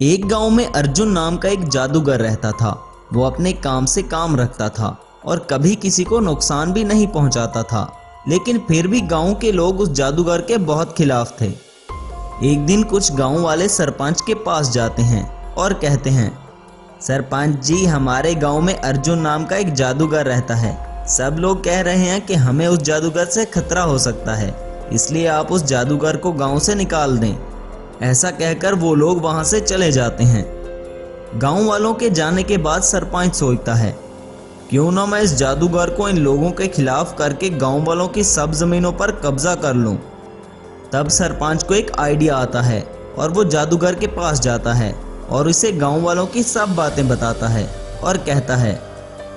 एक गांव में अर्जुन नाम का एक जादूगर रहता था। वो अपने काम से काम रखता था और कभी किसी को नुकसान भी नहीं पहुंचाता था, लेकिन फिर भी गांव के लोग उस जादूगर के बहुत खिलाफ थे। एक दिन कुछ गांव वाले सरपंच के पास जाते हैं और कहते हैं, सरपंच जी, हमारे गांव में अर्जुन नाम का एक जादूगर रहता है। सब लोग कह रहे हैं कि हमें उस जादूगर से खतरा हो सकता है, इसलिए आप उस जादूगर को गांव से निकाल दें। ऐसा कहकर वो लोग वहां से चले जाते हैं। गांव वालों के जाने के बाद सरपंच सोचता है, क्यों ना मैं इस जादूगर को इन लोगों के खिलाफ करके गांव वालों की सब जमीनों पर कब्जा कर लूं। तब सरपंच को एक आइडिया आता है और वो जादूगर के पास जाता है और उसे गांव वालों की सब बातें बताता है और कहता है,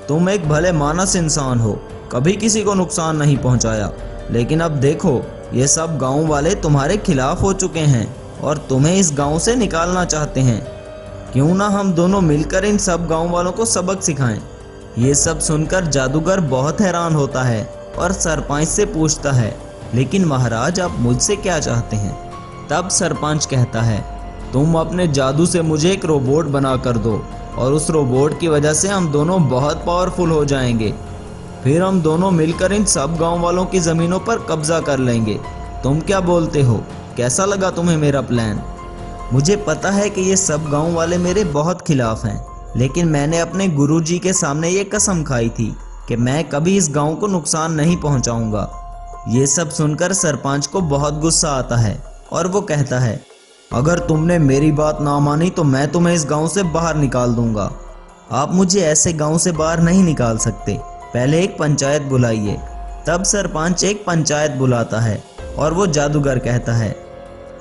तुम एक भले मानस इंसान हो, कभी किसी को नुकसान नहीं पहुंचाया, लेकिन अब देखो ये सब गांव वाले तुम्हारे खिलाफ हो चुके हैं और तुम्हें इस गांव से निकालना चाहते हैं। क्यों ना हम दोनों मिलकर इन सब गांव वालों को सबक सिखाएं। ये सब सुनकर जादूगर बहुत हैरान होता है और सरपंच से पूछता है, लेकिन महाराज, आप मुझसे क्या चाहते हैं? तब सरपंच कहता है, तुम अपने जादू से मुझे एक रोबोट बना कर दो और उस रोबोट की वजह से हम दोनों बहुत पावरफुल हो जाएंगे। फिर हम दोनों मिलकर इन सब गांव वालों की जमीनों पर कब्जा कर लेंगे। तुम क्या बोलते हो? कैसा लगा तुम्हें मेरा प्लान? मुझे पता है कि ये सब गांव वाले मेरे बहुत खिलाफ हैं, लेकिन मैंने अपने गुरुजी के सामने ये कसम खाई थी कि मैं कभी इस गांव को नुकसान नहीं पहुंचाऊंगा। ये सब सुनकर सरपंच को बहुत गुस्सा आता है और वो कहता है, अगर तुमने मेरी बात ना मानी तो मैं तुम्हें इस गांव से बाहर निकाल दूंगा। आप मुझे ऐसे गांव से बाहर नहीं निकाल सकते, पहले एक पंचायत बुलाइए। तब सरपंच एक पंचायत बुलाता है और वो जादूगर कहता है,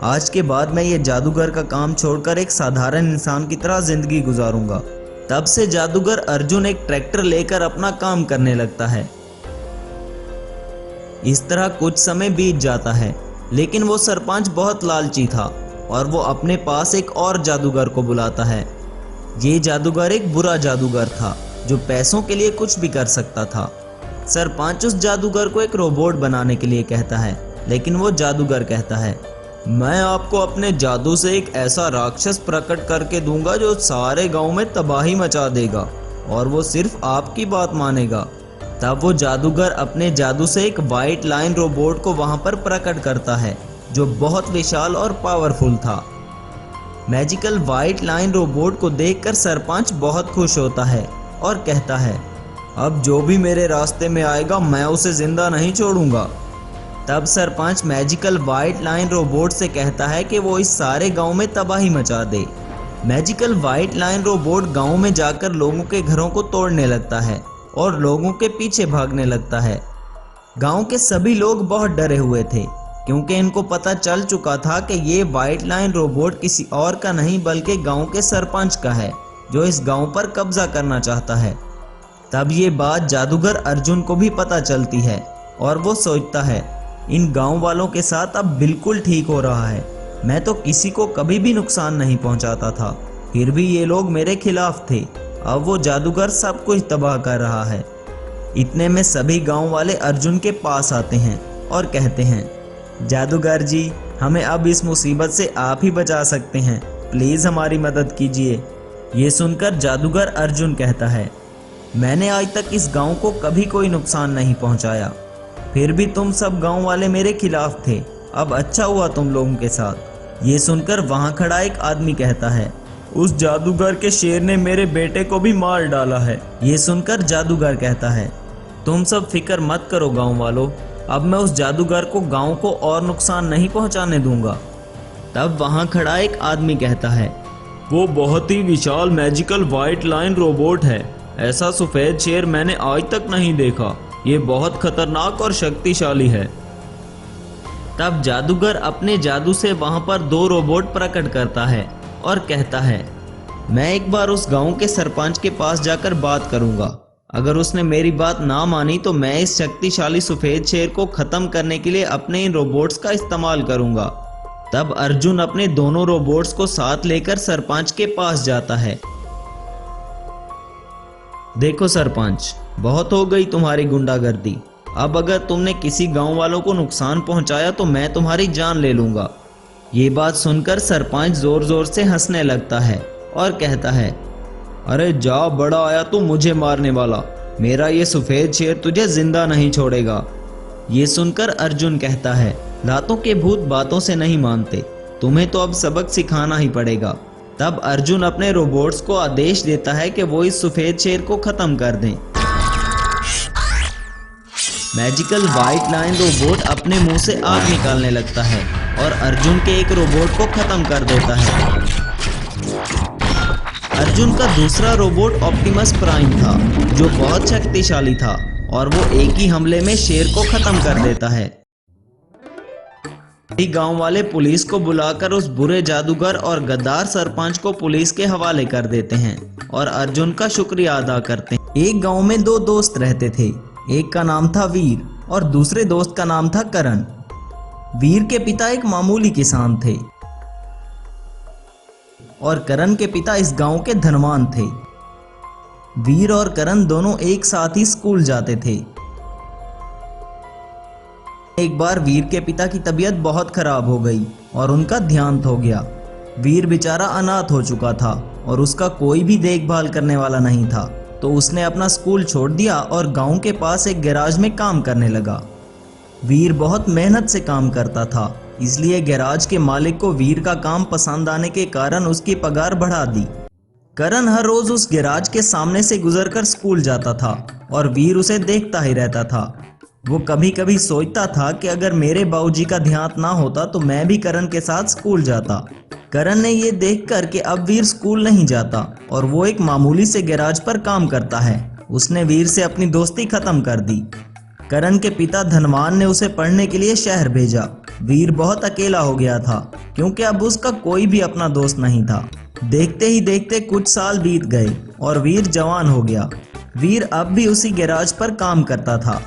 आज के बाद मैं ये जादूगर का काम छोड़कर एक साधारण इंसान की तरह जिंदगी गुजारूंगा। तब से जादूगर अर्जुन एक ट्रैक्टर लेकर अपना काम करने लगता है। इस तरह कुछ समय बीत जाता है, लेकिन वो सरपंच बहुत लालची था और वो अपने पास एक और जादूगर को बुलाता है। ये जादूगर एक बुरा जादूगर था जो पैसों के लिए कुछ भी कर सकता था। सरपंच उस जादूगर को एक रोबोट बनाने के लिए कहता है, लेकिन वो जादूगर कहता है, मैं आपको अपने जादू से एक ऐसा राक्षस प्रकट करके दूंगा जो सारे गांव में तबाही मचा देगा और वो सिर्फ आपकी बात मानेगा। तब वो जादूगर अपने जादू से एक वाइट लाइन रोबोट को वहां पर प्रकट करता है जो बहुत विशाल और पावरफुल था। मैजिकल वाइट लाइन रोबोट को देखकर सरपंच बहुत खुश होता है और कहता है, अब जो भी मेरे रास्ते में आएगा मैं उसे जिंदा नहीं छोड़ूंगा। तब sarpanch magical white line robot से कहता है कि वो इस सारे गांव में तबाही मचा दे। मैजिकल वाइट लाइन रोबोट गांव में जाकर लोगों के घरों को तोड़ने लगता है और लोगों के पीछे भागने लगता है। गांव के सभी लोग बहुत डरे हुए थे, क्योंकि इनको पता चल चुका था कि ये वाइट लाइन रोबोट किसी और का नहीं बल्कि गांव के सरपंच का है, जो इस गांव पर कब्जा करना चाहता है। तब ये बात जादूगर अर्जुन को भी पता चलती है और वो सोचता है, इन गांव वालों के साथ अब बिल्कुल ठीक हो रहा है। मैं तो किसी को कभी भी नुकसान नहीं पहुंचाता था, फिर भी ये लोग मेरे खिलाफ थे। अब वो जादूगर सब कुछ तबाह कर रहा है। इतने में सभी गांव वाले अर्जुन के पास आते हैं और कहते हैं, जादूगर जी, हमें अब इस मुसीबत से आप ही बचा सकते हैं, प्लीज हमारी मदद कीजिए। ये सुनकर जादूगर अर्जुन कहता है, मैंने आज तक इस गांव को कभी कोई नुकसान नहीं पहुंचाया, फिर भी तुम सब गांव वाले मेरे खिलाफ थे। अब अच्छा हुआ तुम लोगों के साथ। ये सुनकर वहां खड़ा एक आदमी कहता है, उस जादूगर के शेर ने मेरे बेटे को भी मार डाला है। ये सुनकर जादूगर कहता है, तुम सब फिक्र मत करो गांव वालों, अब मैं उस जादूगर को गांव को और नुकसान नहीं पहुंचाने दूंगा। तब वहां खड़ा एक आदमी कहता है, वो बहुत ही विशाल मैजिकल वाइट लाइन रोबोट है। ऐसा सफेद शेर मैंने आज तक नहीं देखा। ये बहुत खतरनाक और शक्तिशाली है। तब जादूगर अपने जादू से वहां पर दो रोबोट प्रकट करता है और कहता है, मैं एक बार उस गांव के सरपंच के पास जाकर बात करूंगा। अगर उसने मेरी बात ना मानी तो मैं इस शक्तिशाली सफेद शेर को खत्म करने के लिए अपने इन रोबोट्स का इस्तेमाल करूंगा। तब अर्जुन अपने दोनों रोबोट्स को साथ लेकर सरपंच के पास जाता है। देखो सरपंच, बहुत हो गई तुम्हारी गुंडागर्दी। अब अगर तुमने किसी गांव वालों को नुकसान पहुंचाया तो मैं तुम्हारी जान ले लूंगा। ये बात सुनकर सरपंच जोर जोर से हंसने लगता है और कहता है, अरे जा बड़ा आया तू मुझे मारने वाला, मेरा ये सफेद शेर तुझे जिंदा नहीं छोड़ेगा। ये सुनकर अर्जुन कहता है, लातों के भूत बातों से नहीं मानते, तुम्हें तो अब सबक सिखाना ही पड़ेगा। तब अर्जुन अपने रोबोट्स को आदेश देता है कि वो इस सफेद शेर को खत्म कर दें। मैजिकल व्हाइट लाइन रोबोट अपने मुंह से आग निकालने लगता है और अर्जुन के एक रोबोट को खत्म कर देता है। अर्जुन का दूसरा रोबोट ऑप्टिमस प्राइम था, जो बहुत शक्तिशाली था और वो एक ही हमले में शेर को खत्म कर देता है। गांव वाले पुलिस को बुलाकर उस बुरे जादूगर और गद्दार सरपंच को पुलिस के हवाले कर देते हैं और अर्जुन का शुक्रिया अदा करते हैं। एक गांव में दो दोस्त रहते थे, एक का नाम था वीर और दूसरे दोस्त का नाम था करण। वीर के पिता एक मामूली किसान थे और करण के पिता इस गांव के धनवान थे। वीर और करण दोनों एक साथ ही स्कूल जाते थे। एक बार वीर के पिता की तबीयत बहुत खराब हो गई और उनका देहांत हो गया। वीर बेचारा अनाथ हो चुका था और उसका कोई भी देखभाल करने वाला नहीं था, तो उसने अपना स्कूल छोड़ दिया और गांव के पास एक गैराज में काम करने लगा। वीर बहुत मेहनत से काम करता था, इसलिए गैराज के मालिक को वीर का काम पसंद आने के कारण उसकी पगार बढ़ा दी। करण हर रोज उस गैराज के सामने से गुजरकर स्कूल जाता था और वीर उसे देखता ही रहता था। वो कभी कभी सोचता था कि अगर मेरे बाबूजी का देहांत ना होता तो मैं भी करण के साथ स्कूल जाता। करण ने ये देखकर कि अब वीर स्कूल नहीं जाता और वो एक मामूली से गैराज पर काम करता है, उसने वीर से अपनी दोस्ती खत्म कर दी। करण के पिता धनवान ने उसे पढ़ने के लिए शहर भेजा। वीर बहुत अकेला हो गया था क्योंकि अब उसका कोई भी अपना दोस्त नहीं था। देखते ही देखते कुछ साल बीत गए और वीर जवान हो गया। वीर अब भी उसी गैराज पर काम करता था।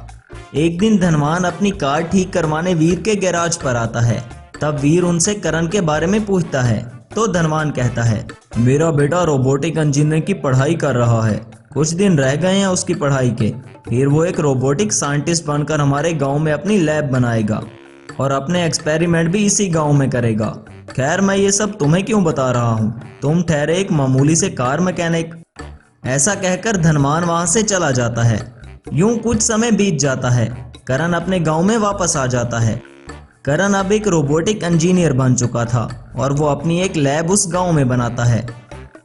एक दिन धनवान अपनी कार ठीक करवाने वीर के गैराज पर आता है। तब वीर उनसे करण के बारे में पूछता है तो धनवान कहता है, मेरा बेटा रोबोटिक इंजीनियरिंग की पढ़ाई कर रहा है, कुछ दिन रह गए हैं उसकी पढ़ाई के, फिर वो एक रोबोटिक साइंटिस्ट बनकर हमारे गांव में अपनी लैब बनाएगा और अपने एक्सपेरिमेंट भी इसी गांव में करेगा। खैर मैं ये सब तुम्हें क्यों बता रहा हूँ, तुम ठहरे एक मामूली से कार मैकेनिक। ऐसा कहकर धनवान वहां से चला जाता है। यूं कुछ समय बीत जाता है। करण अपने गांव में वापस आ जाता है। करण अब एक रोबोटिक इंजीनियर बन चुका था और वो अपनी एक लैब उस गांव में बनाता है।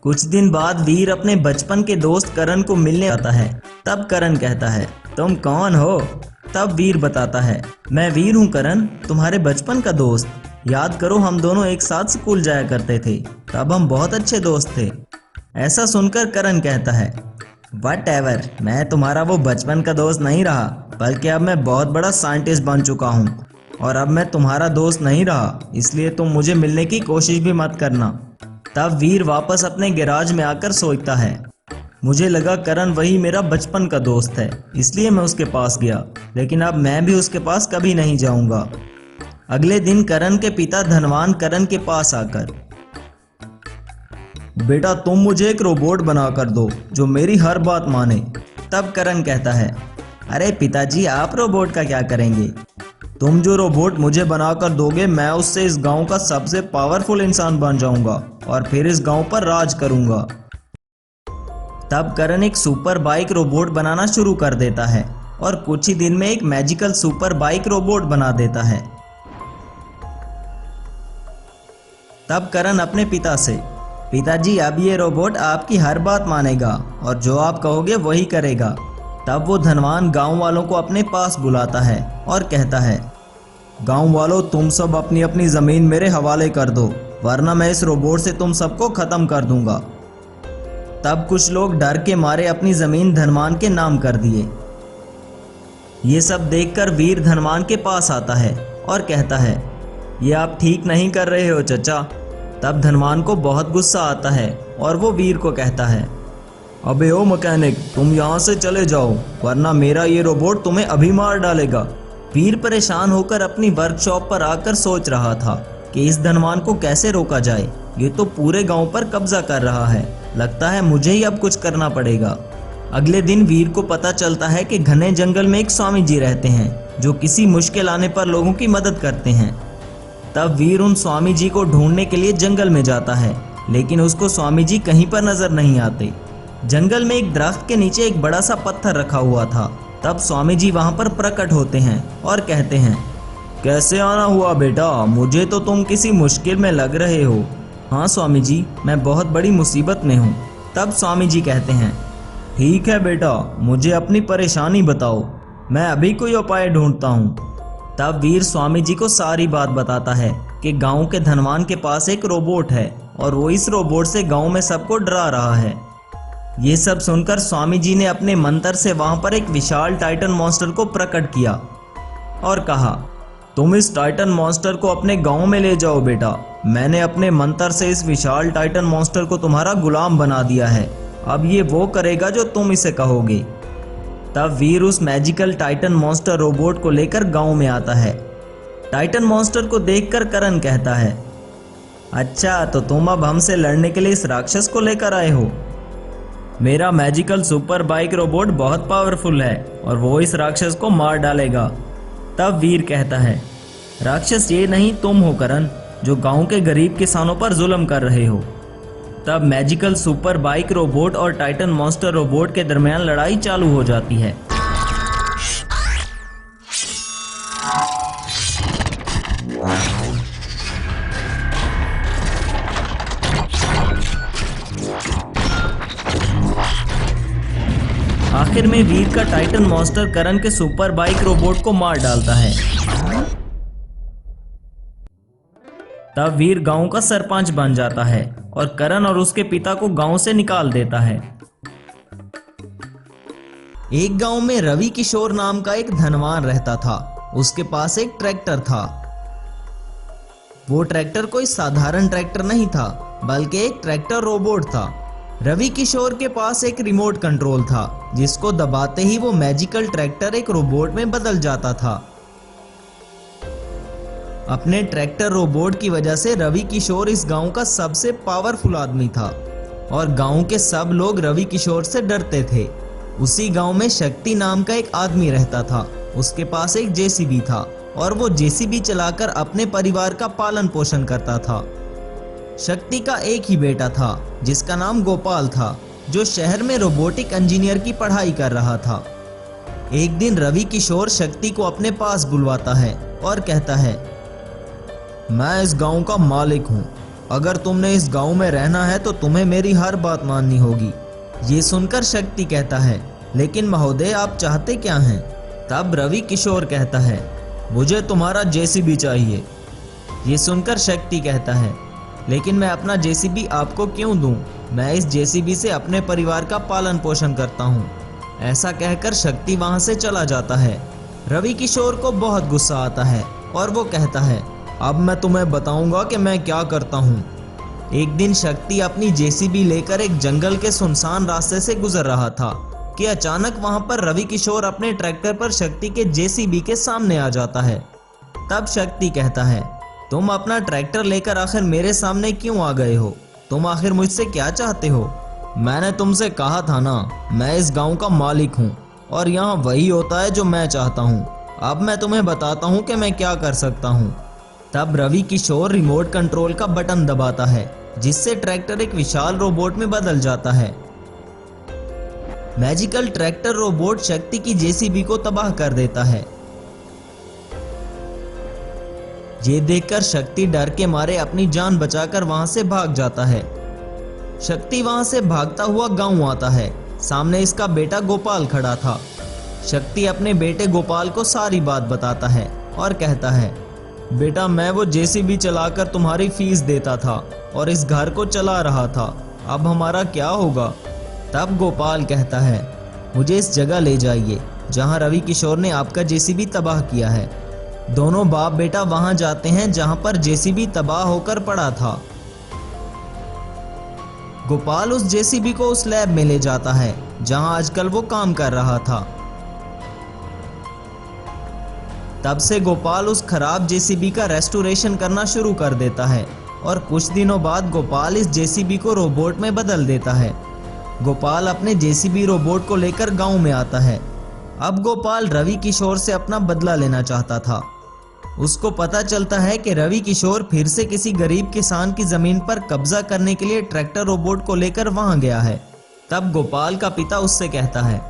कुछ दिन बाद वीर अपने बचपन के दोस्त करण को मिलने आता है। तब करण कहता है, तुम कौन हो? तब वीर बताता है, मैं वीर हूँ करण, तुम्हारे बचपन का दोस्त। याद करो हम दोनों एक साथ स्कूल जाया करते थे, तब हम बहुत अच्छे दोस्त थे। ऐसा सुनकर करण कहता है, वट एवर, मैं तुम्हारा वो बचपन का दोस्त नहीं रहा, बल्कि अब मैं बहुत बड़ा साइंटिस्ट बन चुका हूँ और अब मैं तुम्हारा दोस्त नहीं रहा, इसलिए तुम मुझे मिलने की कोशिश भी मत करना। तब वीर वापस अपने गैराज में आकर सोचता है, मुझे लगा करण वही मेरा बचपन का दोस्त है, इसलिए मैं उसके पास गया, लेकिन अब मैं भी उसके पास कभी नहीं जाऊंगा। अगले दिन करण के पिता धनवान करण के पास आकर, बेटा तुम मुझे एक रोबोट बना कर दो जो मेरी हर बात माने। तब करण कहता है, अरे पिताजी आप रोबोट का क्या करेंगे? तुम जो रोबोट मुझे बनाकर दोगे मैं उससे इस गांव का सबसे पावरफुल इंसान बन जाऊंगा और फिर इस गांव पर राज करूंगा। तब करण एक सुपर बाइक रोबोट बनाना शुरू कर देता है और कुछ ही दिन में एक मैजिकल सुपर बाइक रोबोट बना देता है। तब करण अपने पिता से, पिताजी अब ये रोबोट आपकी हर बात मानेगा और जो आप कहोगे वही करेगा। तब वो धनवान गांव वालों को अपने पास बुलाता है और कहता है, गांव वालों तुम सब अपनी अपनी ज़मीन मेरे हवाले कर दो, वरना मैं इस रोबोट से तुम सबको ख़त्म कर दूंगा। तब कुछ लोग डर के मारे अपनी ज़मीन धनवान के नाम कर दिए। ये सब देखकर वीर धनवान के पास आता है और कहता है, ये आप ठीक नहीं कर रहे हो चचा। तब धनवान को बहुत गुस्सा आता है और वो वीर को कहता है, अबे ओ मैकेनिक, तुम यहाँ से चले जाओ वरना मेरा ये रोबोट तुम्हें अभी मार डालेगा। वीर परेशान होकर अपनी वर्कशॉप पर आकर सोच रहा था कि इस धनवान को कैसे रोका जाए, ये तो पूरे गांव पर कब्जा कर रहा है, लगता है मुझे ही अब कुछ करना पड़ेगा। अगले दिन वीर को पता चलता है कि घने जंगल में एक स्वामी जी रहते हैं जो किसी मुश्किल आने पर लोगों की मदद करते हैं। तब वीर उन स्वामी जी को ढूंढने के लिए जंगल में जाता है, लेकिन उसको स्वामी जी कहीं पर नजर नहीं आते। जंगल में एक दरख्त के नीचे एक बड़ा सा पत्थर रखा हुआ था। तब स्वामी जी वहां पर प्रकट होते हैं और कहते हैं, कैसे आना हुआ बेटा, मुझे तो तुम किसी मुश्किल में लग रहे हो। हाँ स्वामी जी, मैं बहुत बड़ी मुसीबत में हूँ। तब स्वामी जी कहते हैं, ठीक है बेटा, मुझे अपनी परेशानी बताओ, मैं अभी कोई उपाय ढूंढता हूँ। तब वीर स्वामी जी को सारी बात बताता है कि गांव के धनवान के पास एक रोबोट है और वो इस रोबोट से गांव में सबको डरा रहा है। ये सब सुनकर स्वामी जी ने अपने मंत्र से वहां पर एक विशाल टाइटन मॉन्स्टर को प्रकट किया और कहा, तुम इस टाइटन मॉन्स्टर को अपने गांव में ले जाओ बेटा। मैंने अपने मंत्र से इस विशाल टाइटन मॉन्स्टर को तुम्हारा गुलाम बना दिया है। अब ये वो करेगा जो तुम इसे कहोगे। तब वीर उस मैजिकल टाइटन मॉन्स्टर रोबोट को लेकर गांव में आता है। टाइटन मॉन्स्टर को देखकर करण कहता है, अच्छा तो तुम अब हमसे लड़ने के लिए इस राक्षस को लेकर आए हो। मेरा मैजिकल सुपर बाइक रोबोट बहुत पावरफुल है और वो इस राक्षस को मार डालेगा। तब वीर कहता है, राक्षस ये नहीं तुम हो करण, जो गांव के गरीब किसानों पर जुल्म कर रहे हो। तब मैजिकल सुपर बाइक रोबोट और टाइटन मॉन्स्टर रोबोट के दरमियान लड़ाई चालू हो जाती है। आखिर में वीर का टाइटन मॉन्स्टर करण के सुपर बाइक रोबोट को मार डालता है। तब वीर गांव का सरपंच बन जाता है और करण और उसके पिता को गांव से निकाल देता है। एक गांव में रवि किशोर नाम का एक धनवान रहता था। उसके पास एक ट्रैक्टर था। वो ट्रैक्टर कोई साधारण ट्रैक्टर नहीं था, बल्कि एक ट्रैक्टर रोबोट था। रवि किशोर के पास एक रिमोट कंट्रोल था, जिसको दबाते ही वो मैजिकल ट्रैक्टर एक रोबोट में बदल जाता था। अपने ट्रैक्टर रोबोट की वजह से रवि किशोर इस गांव का सबसे पावरफुल आदमी था और गांव के सब लोग रवि किशोर से डरते थे। उसी गांव में शक्ति नाम का एक आदमी रहता था। उसके पास एक जेसीबी था और वो जेसीबी चलाकर अपने परिवार का पालन पोषण करता था। शक्ति का एक ही बेटा था जिसका नाम गोपाल था, जो शहर में रोबोटिक इंजीनियर की पढ़ाई कर रहा था। एक दिन रवि किशोर शक्ति को अपने पास बुलवाता है और कहता है, मैं इस गांव का मालिक हूं। अगर तुमने इस गांव में रहना है तो तुम्हें मेरी हर बात माननी होगी। ये सुनकर शक्ति कहता है, लेकिन महोदय आप चाहते क्या हैं? तब रवि किशोर कहता है, मुझे तुम्हारा जेसीबी चाहिए। ये सुनकर शक्ति कहता है, लेकिन मैं अपना जेसीबी आपको क्यों दूं? मैं इस जेसीबी से अपने परिवार का पालन पोषण करता हूं। ऐसा कहकर शक्ति वहां से चला जाता है। रवि किशोर को बहुत गुस्सा आता है और वो कहता है, अब मैं तुम्हें बताऊंगा कि मैं क्या करता हूँ। एक दिन शक्ति अपनी जेसीबी लेकर एक जंगल के सुनसान रास्ते से गुजर रहा था कि अचानक वहां पर रवि किशोर अपने ट्रैक्टर पर शक्ति के जेसीबी के सामने आ जाता है। तब शक्ति कहता है, तुम अपना ट्रैक्टर लेकर आखिर मेरे सामने क्यों आ गए हो? तुम आखिर मुझसे क्या चाहते हो? मैंने तुमसे कहा था ना, मैं इस गांव का मालिक हूँ और यहाँ वही होता है जो मैं चाहता हूँ। अब मैं तुम्हें बताता हूँ कि मैं क्या कर सकता हूँ। तब रवि किशोर रिमोट कंट्रोल का बटन दबाता है, जिससे ट्रैक्टर एक विशाल रोबोट में बदल जाता है। मैजिकल ट्रैक्टर रोबोट शक्ति की जेसीबी को तबाह कर देता है। ये देखकर शक्ति डर के मारे अपनी जान बचाकर वहां से भाग जाता है। शक्ति वहां से भागता हुआ गांव आता है। सामने इसका बेटा गोपाल खड़ा था। शक्ति अपने बेटे गोपाल को सारी बात बताता है और कहता है, बेटा मैं वो जेसीबी चलाकर तुम्हारी फीस देता था और इस घर को चला रहा था। अब हमारा क्या होगा? तब गोपाल कहता है, मुझे इस जगह ले जाइए जहां रवि किशोर ने आपका जेसीबी तबाह किया है। दोनों बाप बेटा वहां जाते हैं जहां पर जेसीबी तबाह होकर पड़ा था। गोपाल उस जेसीबी को उस लैब में ले जाता है जहां आजकल वो काम कर रहा था। तब से गोपाल उस खराब जेसीबी का रेस्टोरेशन करना शुरू कर देता है और कुछ दिनों बाद गोपाल इस जेसीबी को रोबोट में बदल देता है। गोपाल अपने जेसीबी रोबोट को लेकर गांव में आता है। अब गोपाल रवि किशोर से अपना बदला लेना चाहता था। उसको पता चलता है कि रवि किशोर फिर से किसी गरीब किसान की जमीन पर कब्जा करने के लिए ट्रैक्टर रोबोट को लेकर वहां गया है। तब गोपाल का पिता उससे कहता है,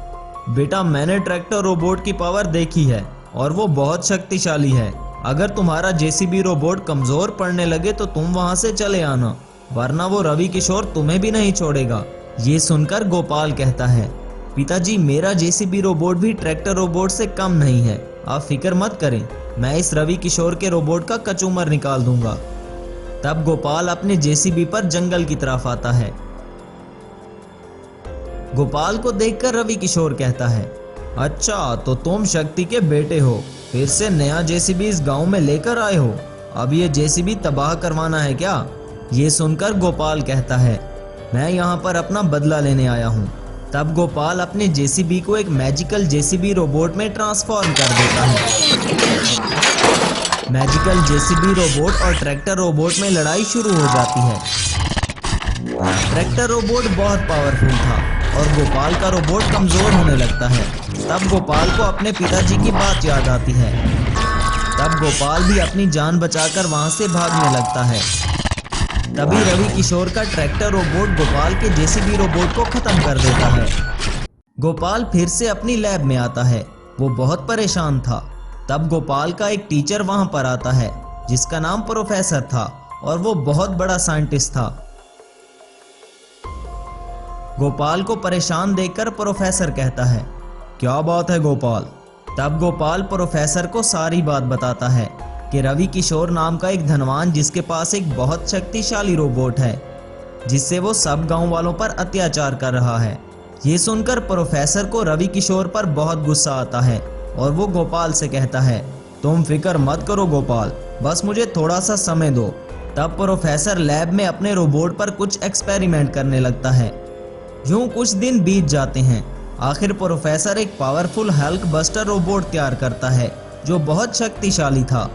बेटा मैंने ट्रैक्टर रोबोट की पावर देखी है और वो बहुत शक्तिशाली है। अगर तुम्हारा जेसीबी रोबोट कमजोर पड़ने लगे तो तुम वहां से चले आना, वरना वो रवि किशोर तुम्हें भी नहीं छोड़ेगा। ये सुनकर गोपाल कहता है, पिताजी मेरा जेसीबी रोबोट भी ट्रैक्टर रोबोट से कम नहीं है, आप फिक्र मत करें, मैं इस रवि किशोर के रोबोट का कचूमर निकाल दूंगा। तब गोपाल अपने जेसीबी पर जंगल की तरफ आता है। गोपाल को देखकर रवि किशोर कहता है, अच्छा तो तुम शक्ति के बेटे हो, फिर से नया जेसीबी इस गांव में लेकर आए हो, अब ये जेसीबी तबाह करवाना है क्या? ये सुनकर गोपाल कहता है, मैं यहाँ पर अपना बदला लेने आया हूँ। तब गोपाल अपने जेसीबी को एक मैजिकल जेसीबी रोबोट में ट्रांसफॉर्म कर देता है। मैजिकल जेसीबी रोबोट और ट्रैक्टर रोबोट में लड़ाई शुरू हो जाती है। ट्रैक्टर रोबोट बहुत पावरफुल था और गोपाल का रोबोट कमजोर होने लगता है। तब गोपाल को अपने पिताजी की बात याद आती है। तब गोपाल भी अपनी जान बचाकर वहां से भागने लगता है। तभी रवि किशोर का ट्रैक्टर रोबोट गोपाल के जेसीबी रोबोट को खत्म कर देता है। गोपाल फिर से अपनी लैब में आता है। वो बहुत परेशान था। तब गोपाल का एक टीचर वहां पर आता है जिसका नाम प्रोफेसर था और वो बहुत बड़ा साइंटिस्ट था। गोपाल को परेशान देखकर प्रोफेसर कहता है, क्या बात है गोपाल? तब गोपाल प्रोफेसर को सारी बात बताता है कि रवि किशोर नाम का एक धनवान जिसके पास एक बहुत शक्तिशाली रोबोट है जिससे वो सब गांव वालों पर अत्याचार कर रहा है। ये सुनकर प्रोफेसर को रवि किशोर पर बहुत गुस्सा आता है और वो गोपाल से कहता है, तुम फिक्र मत करो गोपाल, बस मुझे थोड़ा सा समय दो। तब प्रोफेसर लैब में अपने रोबोट पर कुछ एक्सपेरिमेंट करने लगता है। यूं कुछ दिन बीत जाते हैं। आखिर प्रोफेसर एक पावरफुल हल्क बस्टर रोबोट तैयार करता है जो बहुत शक्तिशाली था।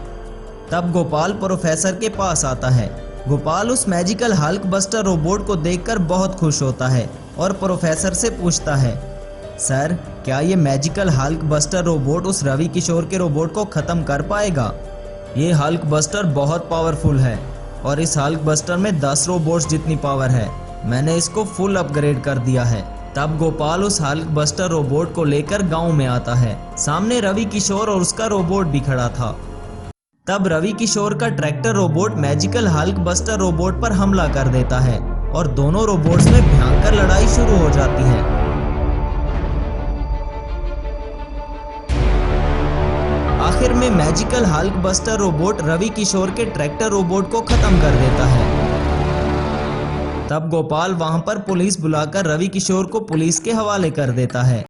तब गोपाल प्रोफेसर के पास आता है। गोपाल उस मैजिकल हल्क बस्टर रोबोट को देखकर बहुत खुश होता है और प्रोफेसर से पूछता है, सर क्या ये मैजिकल हल्क बस्टर रोबोट उस रवि किशोर के रोबोट को खत्म कर पाएगा? ये हल्क बस्टर बहुत पावरफुल है और इस हल्क बस्टर में 10 रोबोट्स जितनी पावर है। मैंने इसको फुल अपग्रेड कर दिया है। तब गोपाल उस हल्क बस्टर रोबोट को लेकर गांव में आता है। सामने रवि किशोर और उसका रोबोट भी खड़ा था। तब रवि किशोर का tractor robot magical Hulk buster robot पर हमला कर देता है और दोनों रोबोट्स में भयंकर लड़ाई शुरू हो जाती है। आखिर में magical Hulk buster robot Ravi Kishore के ट्रैक्टर रोबोट को खत्म कर देता है। तब गोपाल वहां पर पुलिस बुलाकर रवि किशोर को पुलिस के हवाले कर देता है।